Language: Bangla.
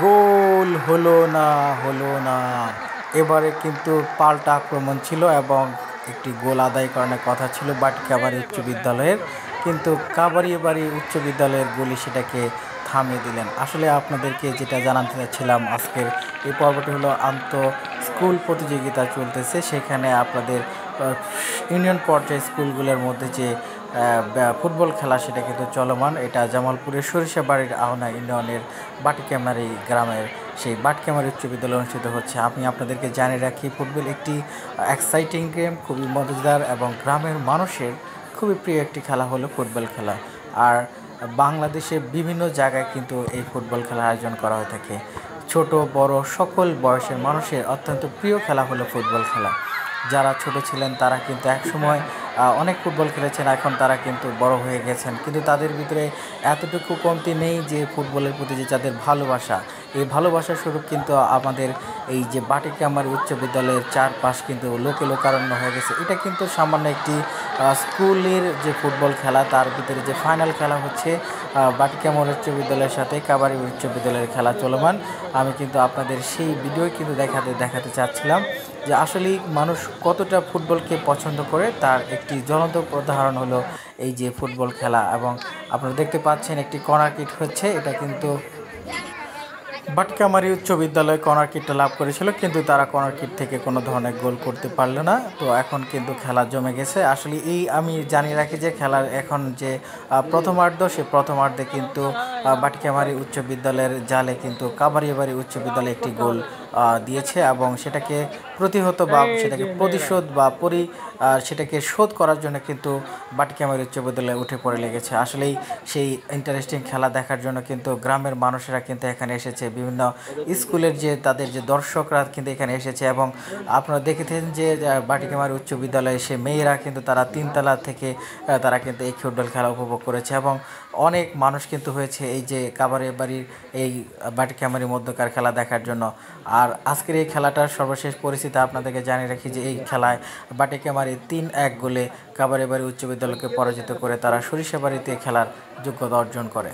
গোল হলো না। এবারে কিন্তু পাল্টা আক্রমণ ছিল এবং একটি গোল আদায় করানোর কথা ছিল বাটকাবাড়ি উচ্চ বিদ্যালয়ের, কিন্তু কাবাড়িয়াবাড়ি উচ্চ বিদ্যালয়ের গোলই সেটাকে থামিয়ে দিলেন। আসলে আপনাদেরকে যেটা জানাতে চাচ্ছিলাম, আজকের এই পর্বটি হলো স্কুল প্রতিযোগিতা চলতেছে, সেখানে আপনাদের ইউনিয়ন পর্যায়ে স্কুলগুলোর মধ্যে যে ফুটবল খেলা সেটা কিন্তু চলমান। এটা জামালপুরের সরিষাবাড়ির আহনা ইউনিয়নের বাটিক্যামারি গ্রামের সেই বাটক্যামারি উচ্চ বিদ্যালয়ে অনুষ্ঠিত হচ্ছে। আমি আপনাদেরকে জানিয়ে রাখি, ফুটবল একটি এক্সাইটিং গেম, খুবই মজাদার এবং গ্রামের মানুষের খুবই প্রিয় একটি খেলা হলো ফুটবল খেলা। আর বাংলাদেশের বিভিন্ন জায়গায় কিন্তু এই ফুটবল খেলার আয়োজন করা হয়ে থাকে। ছোট বড় সকল বয়সের মানুষের অত্যন্ত প্রিয় খেলা হলো ফুটবল খেলা। যারা ছোট ছিলেন তারা কিন্তু একসময় অনেক ফুটবল খেলেছেন, এখন তারা কিন্তু বড় হয়ে গেছেন, কিন্তু তাদের ভিতরে এতটুকু কমতি নেই যে ফুটবলের প্রতি যে তাদের ভালোবাসা, এই ভালোবাসার স্বরূপ কিন্তু আমাদের এই যে বাটিক্যামারি উচ্চ বিদ্যালয়ের চারপাশ কিন্তু লোকে লোকারণ্য হয়ে গেছে। এটা কিন্তু সামান্য একটি স্কুলের যে ফুটবল খেলা, তার ভিতরে যে ফাইনাল খেলা হচ্ছে বাটিক্যামারি উচ্চ বিদ্যালয়ের সাথে কাবাড়ি উচ্চ বিদ্যালয়ের খেলা চলমান। আমি কিন্তু আপনাদের সেই ভিডিও কিন্তু দেখাতে চাচ্ছিলাম যে আসলেই মানুষ কতটা ফুটবলকে পছন্দ করে, তার একটি জ্বলন্ত উদাহরণ হলো এই যে ফুটবল খেলা। এবং আপনারা দেখতে পাচ্ছেন একটি কর্নার কিক হচ্ছে, এটা কিন্তু বাটকামারি উচ্চ বিদ্যালয় কর্নার কিকটা লাভ করেছিল, কিন্তু তারা কর্নার কিক থেকে কোনো ধরনের গোল করতে পারলো না। তো এখন কিন্তু খেলা জমে গেছে। আসলে আমি জানিয়ে রাখি যে খেলার এখন যে প্রথমার্ধ, সে প্রথমার্ধে কিন্তু বাটকামারি উচ্চ বিদ্যালয়ের জালে কিন্তু কাবাড়িয়াবাড়ি উচ্চ বিদ্যালয় একটি গোল দিয়েছে এবং সেটাকে প্রতিহত বা সেটাকে প্রতিশোধ বা সেটাকে শোধ করার জন্য কিন্তু বাটকামারি উচ্চ বিদ্যালয়ে উঠে পড়ে লেগেছে। আসলেই সেই ইন্টারেস্টিং খেলা দেখার জন্য কিন্তু গ্রামের মানুষেরা কিন্তু এখানে এসেছে, বিভিন্ন স্কুলের যে তাদের যে দর্শকরা কিন্তু এখানে এসেছে। এবং আপনারা দেখেছেন যে বাটিক্যামারি উচ্চ বিদ্যালয়ে সে মেয়েরা কিন্তু তারা তিনতলা থেকে তারা কিন্তু এই ফুটবল খেলা উপভোগ করেছে এবং অনেক মানুষ কিন্তু হয়েছে এই যে কাবাড়িয়াবাড়ির এই বাটিক্যামারির মধ্যকার খেলা দেখার জন্য। আর আজকের এই খেলাটার সর্বশেষ পরিস্থিতি আপনাদেরকে জানিয়ে রাখি যে এই খেলায় বাটিক্যামারি 3-1 গোলে কাবাড়িয়াবাড়ি উচ্চ বিদ্যালয়কে পরাজিত করে তারা সরিষাবাড়িতে খেলার যোগ্যতা অর্জন করে।